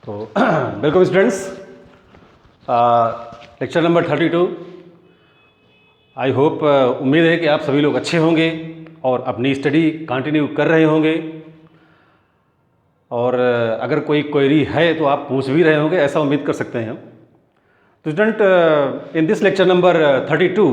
तो welcome students, lecture number 32। I hope उम्मीद है कि आप सभी लोग अच्छे होंगे और अपनी स्टडी कंटिन्यू कर रहे होंगे। और अगर कोई क्वेरी है तो आप पूछ भी रहे होंगे, ऐसा उम्मीद कर सकते हैं हम। तो student, in this lecture number 32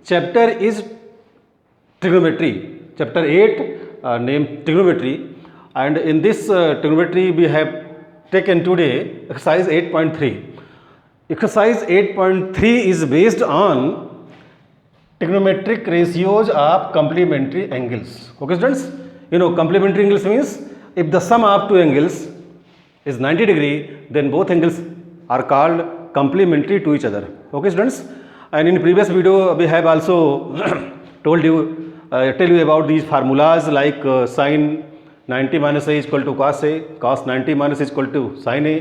chapter is trigonometry, chapter 8 named trigonometry, and in this trigonometry we have taken today exercise 8.3. Exercise 8.3 is based on trigonometric ratios of complementary angles. Okay students, you know complementary angles means if the sum of two angles is 90 degree, then both angles are called complementary to each other. Okay students, and in previous video we have also told you tell you about these formulas like sin 90 minus a is equal to cos a, cos 90 minus is equal to sin a,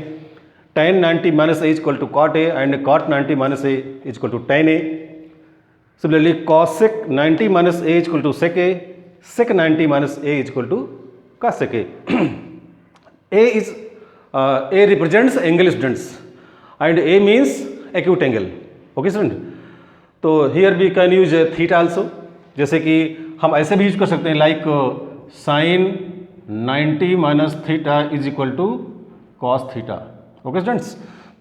tan 90 minus a is equal to cot a, and cot 90 minus a is equal to tan a. Similarly, cosec 90 minus a is equal to sec a, sec 90 minus a is equal to cosec a. A represents angle students, and a means acute angle. Okay student, तो here we can use theta also. जैसे कि हम ऐसे भी use कर सकते हैं like sine 90 minus theta is equal to cos theta. Okay students,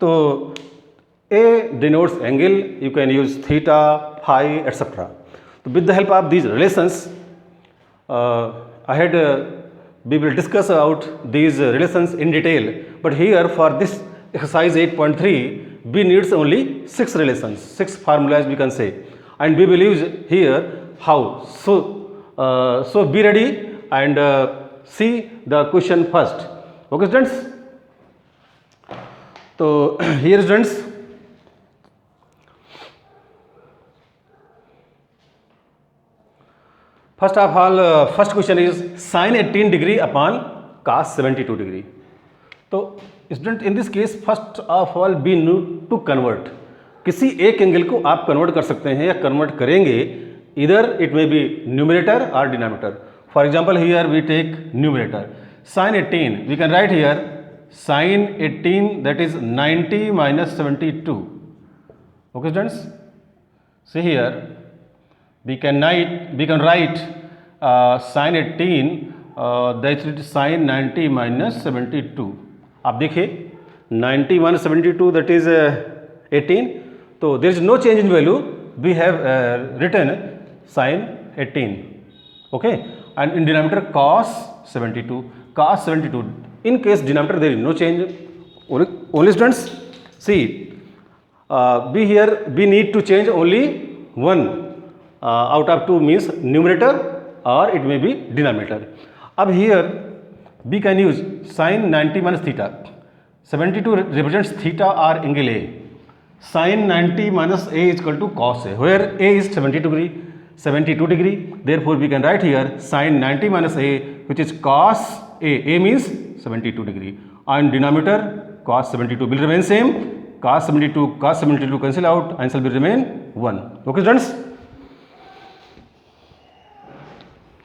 तो A denotes angle, you can use theta, phi etcetera. तो with the help of these relations ahead we will discuss about these relations in detail, but here for this exercise 8.3 we needs only 6 relations, 6 formulas we can say, and we will use here how. So be ready and see the question first. Okay students, so here students, first of all first question is sin 18 degree upon cos 72 degree. तो student in this case first of all we need to convert. किसी एक angle को आप convert कर सकते हैं या convert करेंगे, either it may be numerator or denominator. For example, here we take numerator sin 18, we can write here sin 18, that is 90 minus 72. Okay students, see here we can write sin 18 that is sin 90 minus 72. आप देखिए 90 minus 72 that is 18, so there is no change in value. We have written sin 18, okay, and in denominator cos 72. In case denominator there is no change, only students see we need to change only one out of two, means numerator or it may be denominator. अब here we can use sin 90 minus theta, 72 represents theta or angle A. Sin 90 minus a is equal to cos a, where a is 72 degree. Therefore we can write here sin 90 minus a, which is cos a. A means 72 degree, and denominator cos 72 will remain same. Cos 72 cancel out, answer will remain 1. Okay students,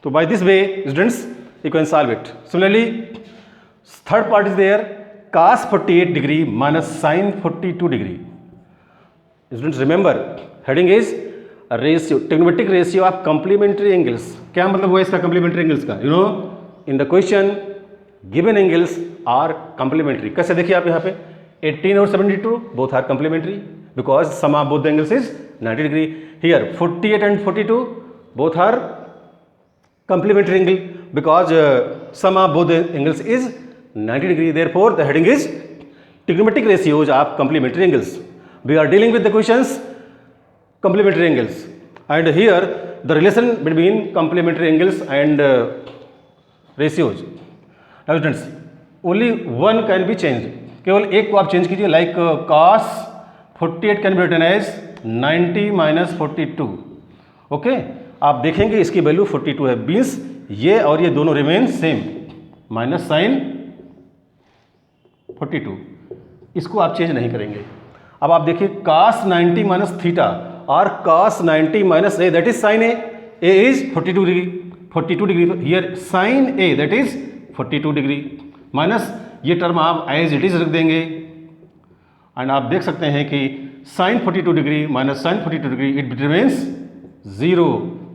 so by this way students you can solve it. Similarly, third part is there, cos 48 degree minus sin 42 degree. Students remember, heading is ratio, trigonometric ratio of complementary angles. क्या मतलब हुआ इसका complementary angles का? You know, in the question given angles are complementary. कैसे देखिए आप यहाँ पे 18 और 72 both are complementary because sum of both the angles is 90 degree. Here 48 and 42 both are complementary angle because sum of both the angles is 90 degree. Therefore the heading is trigonometric ratios of complementary angles. We are dealing with the questions complementary angles, and here the relation between complementary angles and ratios. Now students, only one can be changed. केवल एक को आप change कीजिए, like cos 48 can be written as 90 minus 42. Okay, आप देखेंगे इसकी value 42 है, means ये और ये दोनों रिमेन सेम, माइनस साइन 42, इसको आप चेंज नहीं करेंगे. अब आप देखिए cos 90 माइनस थीटा और cos 90 minus A, that is sine A. A is 42 degree, here sine A that is 42 degree, minus ये टर्म आप एज इट इज रख देंगे एंड आप देख सकते हैं कि sine 42 degree minus sine 42 degree it remains 0.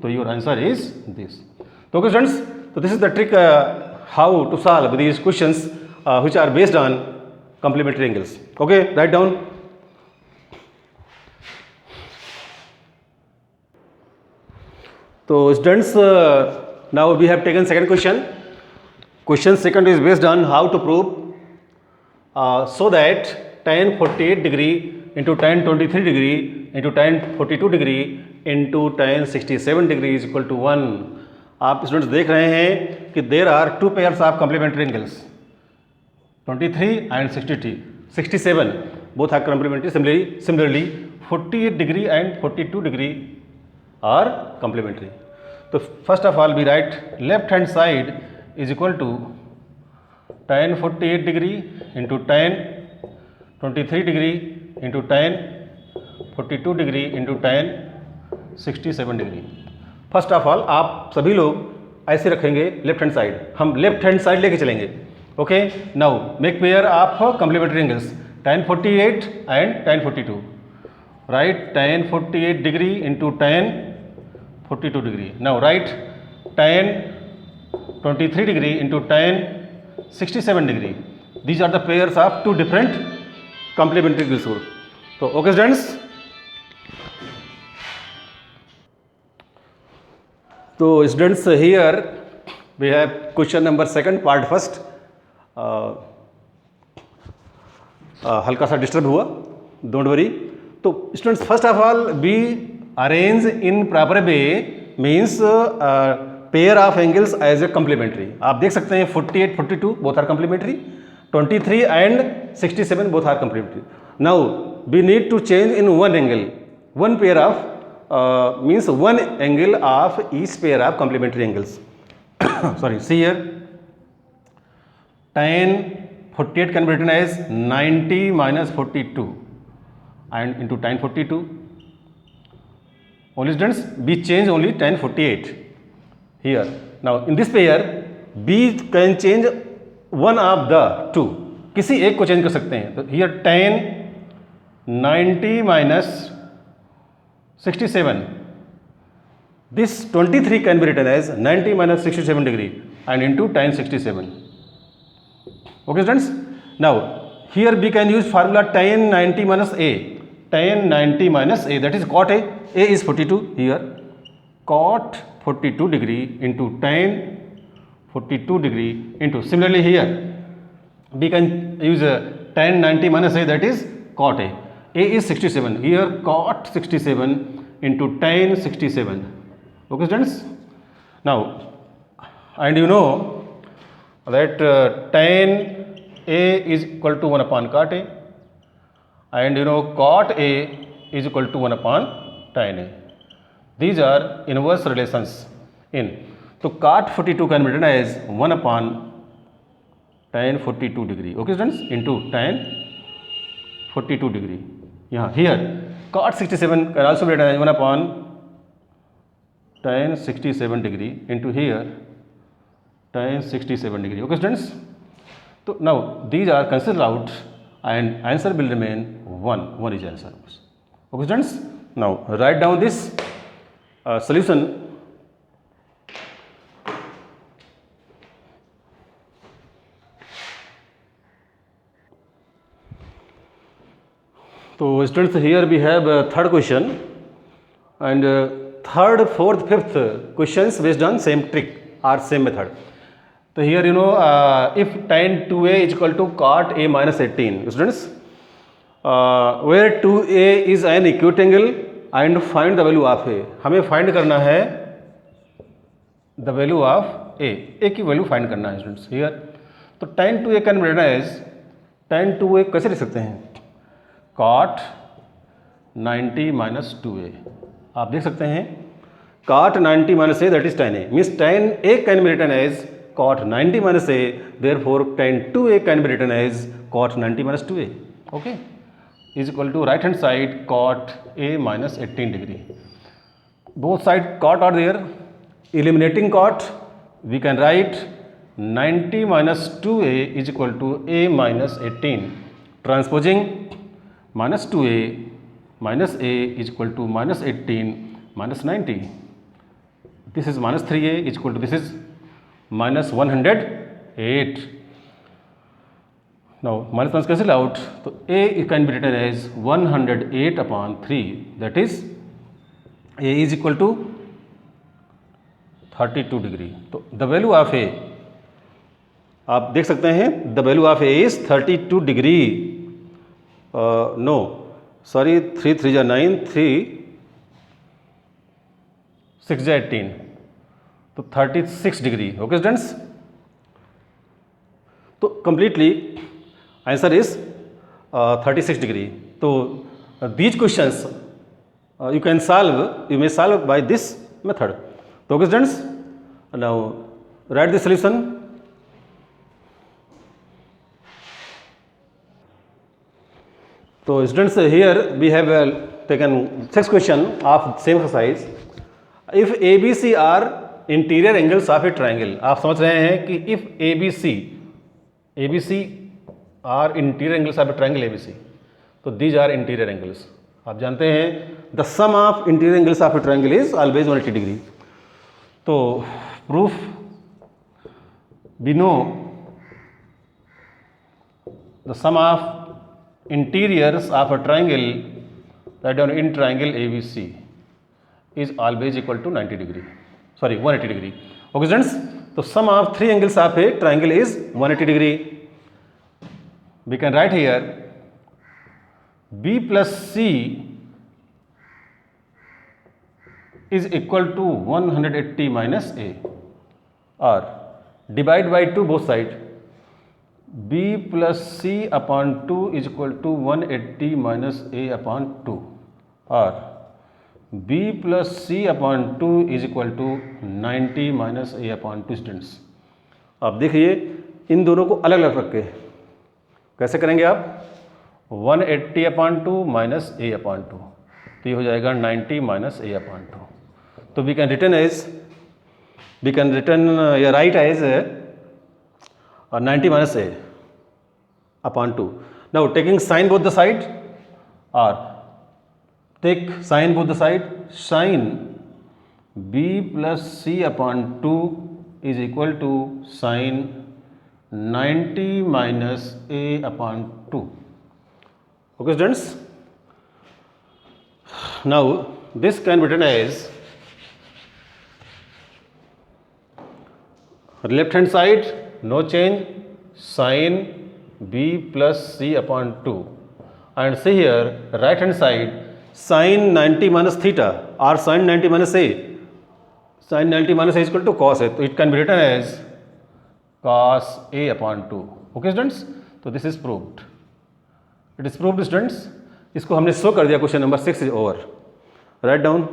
तो योर आंसर इज दिस. तो ओके स्टूडेंट्स, तो this is the trick how to solve these questions which are based on complementary angles. Okay, write down. So students, now we have taken second question. Question second is based on how to prove so that tan 48 degree into tan 23 degree into tan 42 degree into tan 67 degree is equal to 1. आप students देख रहे हैं कि there are two pairs of complementary angles 23 and 67 both are complementary. Similarly 48 degree and 42 degree are complementary. So first of all we write left hand side is equal to tan 48 degree into tan 23 degree into tan 42 degree into tan 67 degree. First of all आप सभी लोग ऐसे रखेंगे left hand side, हम left hand side लेके चलेंगे. Okay, now make pair of complementary angles tan 48 and tan 42. Write tan 48 degree into tan 42 degree. Now write tan 23 degree into tan 67 degree. These are the pairs of two different complementary angles. So okay students. So students, here we have question number second part first. हल्का सा disturb हुआ, don't worry. तो students first of all we arrange in proper way means pair of angles as a complementary. आप देख सकते हैं 48 42 both are complementary, 23 and 67 both are complementary. Now we need to change in one angle, one pair of means one angle of each pair of complementary angles. Sorry, see here tan 48 can be written as 90 minus 42 and into tan 42. Only students we change only tan 48 here. Now in this pair we can change one of the two, किसी एक को change कर सकते हैं. तो here tan 90 minus 67, this 23 can be written as 90 minus 67 degree and into tan 67. Okay students, now here we can use formula tan 90 minus a, tan 90 minus a, that is cot a is 42 here, cot 42 degree into tan 42 degree into, similarly here we can use tan 90 minus a, that is cot a is 67, here cot 67 into tan 67. Okay students, now and you know that tan a is equal to 1 upon cot a and you know cot a is equal to 1 upon tan a. These are inverse relations in, so cot 42 can be written as 1 upon tan 42 degree. Okay students, into tan 42 degree. Yeah, here cot 67 can also be written as 1 upon tan 67 degree into here tan 67 degree. Okay students, so now these are cancelled out and answer will remain 1 is answer. Okay students, now write down this solution. So students, here we have third question and third, fourth, fifth questions based on same trick or same method. So here you know if tan 2a is equal to cot a minus 18, students where 2a is an acute angle and find the value of a. हमें find करना है the value of a की value find करना है students here. तो tan 2a can be written as tan 2a कैसे लिख सकते हैं, cot 90 minus 2a. आप देख सकते हैं cot 90 minus a, that is tan a, means tan a can be written as cot 90 minus a, therefore tan 2a can be written as cot 90 minus 2a. Okay, is equal to right hand side cot a minus 18 degree. Both sides cot are there. Eliminating cot we can write 90 minus 2a is equal to a minus 18. Transposing minus 2a minus a is equal to minus 18 minus 90. This is minus 3a is equal to, this is minus 108. Now minus minus cancel out, so a can be written as 108 upon 3, that is a is equal to 32 degree. तो the value of a आप देख सकते हैं, the value of a is 32 degree. No sorry, 3 3 जा 9, 3 6 जा 18, तो 36 degree. Okay students, तो completely answer is 36 degree. तो these questions you can solve, you may solve by this method. So okay students, now write the solution. So students, here we have taken 6 question of same exercise. If ABC are interior angles of a triangle, आप समझ रहे हैं कि if ABC are interior angles of a triangle ABC, तो these are interior angles. आप जानते हैं the sum of interior angles of a triangle is always 180 degree. तो proof, we know the sum of interiors of a triangle that on in triangle ABC is always equal to 90 degree, sorry 180 degree. Okay students, तो sum of 3 angles of a triangle is 180 degree. We can write here B plus C is equal to 180 minus A, or divide by 2 both sides. B plus C upon 2 is equal to 180 minus A upon 2, or B plus C upon 2 is equal to 90 minus A upon 2. Students, आप देखिए इन दोनों को अलग अलग रख के कैसे करेंगे आप. 180 अपॉन 2 माइनस ए अपॉन 2, तो ये हो जाएगा 90 माइनस ए अपॉन 2. तो वी कैन रिटर्न या write as 90 minus a upon 2. Now taking sine both the side, और take sine both the side, sine b plus c upon 2 is equal to sine 90 minus a upon 2. Okay students, now this can be written as left hand side no change, sin b plus c upon 2, and see here right hand side sin 90 minus theta or sin 90 minus a, sin 90 minus a is equal to cos a, so it can be written as cos a upon 2. Okay students, so this is proved. It is proved students. इसको हमने show कर दिया. Question number 6 is over. Write down.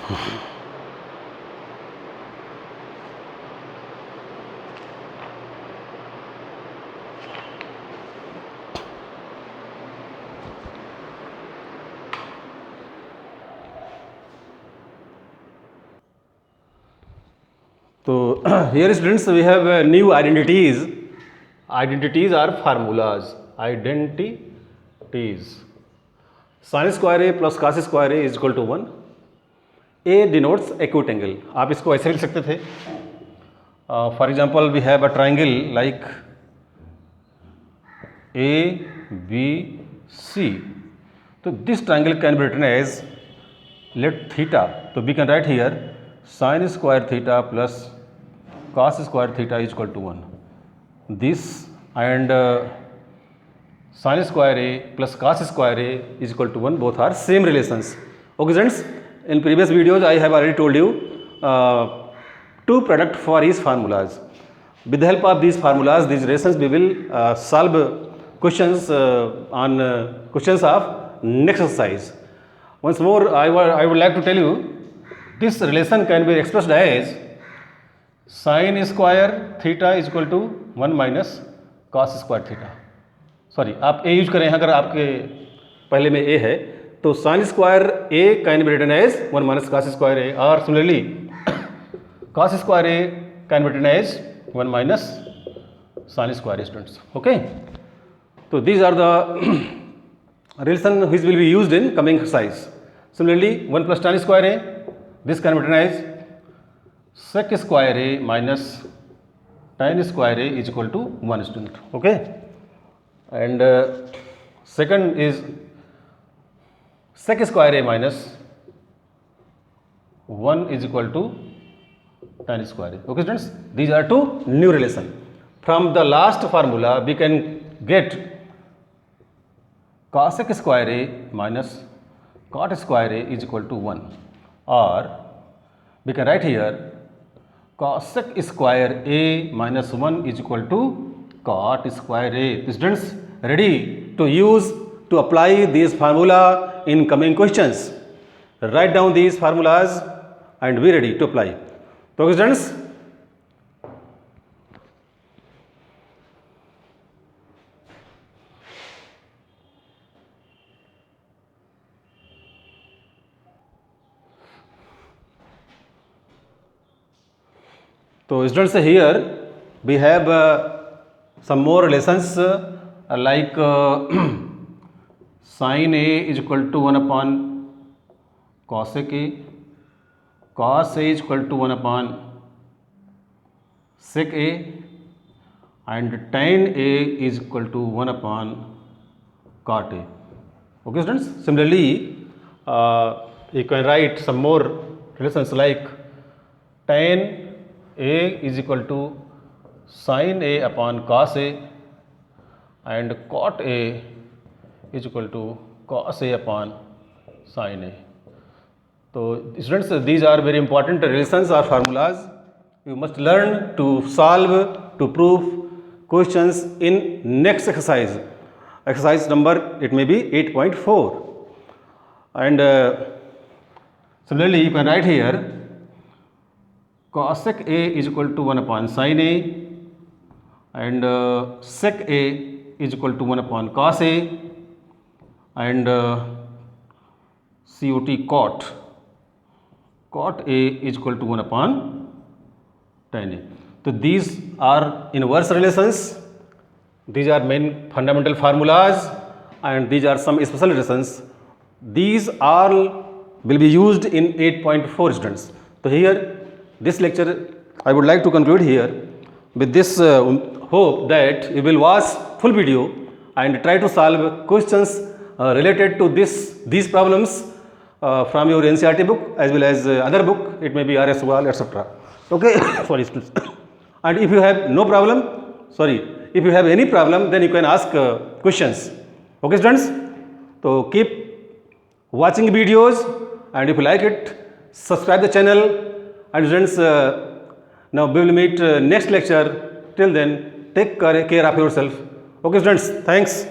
So here students we have new identities. Identities are formulas. Identities. Sin square a plus cos square a is equal to 1. A denotes acute angle. आप इसको ऐसे भी लिख सकते थे. For example, we have a triangle like A, B, C. So this triangle can be written as, let theta. So we can write here sin square theta plus cos square theta is equal to 1. This and sin square a plus cos square a is equal to 1, both are same relations. Okay students, in previous videos I have already told you two product for each formulas. With the help of these formulas, these relations, we will solve questions on questions of next exercise. Once more I would like to tell you, this relation can be expressed as sin square theta is equal to 1 minus cos square theta. Sorry, आप ए use करें अगर आपके पहले में a है तो sine square a can be written as 1 minus cos square a, और similarly cos square a can be written as 1 minus sine square students. Okay, तो these are the relation which will be used in coming exercise. Similarly, 1 plus tan square a, this can be written as sec square a minus tan square a is equal to 1 student. Okay, and second is sec square a minus 1 is equal to tan square a. Okay students, these are two new relation. From the last formula we can get cosec square a minus cot square a is equal to 1, or we can write here cosec square a minus 1 is equal to cot square a. Students, ready to use to apply this formula in coming questions. Write down these formulas and be ready to apply. So students, here we have some more relations like sin a is equal to 1 upon cosec a, cos a is equal to 1 upon sec a, and tan a is equal to 1 upon cot a. Okay students, similarly you can write some more relations like tan a is equal to sin a upon cos a, and cot a is equal to cos a upon sin a. So students, these are very important relations or formulas. You must learn to solve, to prove questions in next exercise. Exercise number, it may be 8.4. And similarly you can write here cosec a is equal to 1 upon sin a, and sec a is equal to 1 upon cos a, and cot a is equal to 1 upon tan a. So these are inverse relations, these are main fundamental formulas, and these are some special relations. These all will be used in 8.4 students. So here this lecture I would like to conclude here with this hope that you will watch full video and try to solve questions related to these problems from your NCERT book as well as other book, it may be RS Wall, etc. Okay, sorry students. And if you have no problem, if you have any problem, then you can ask questions. Okay students, so keep watching videos, and if you like it, subscribe the channel. And students, now we will meet next lecture. Till then, take care of yourself. Okay students, thanks.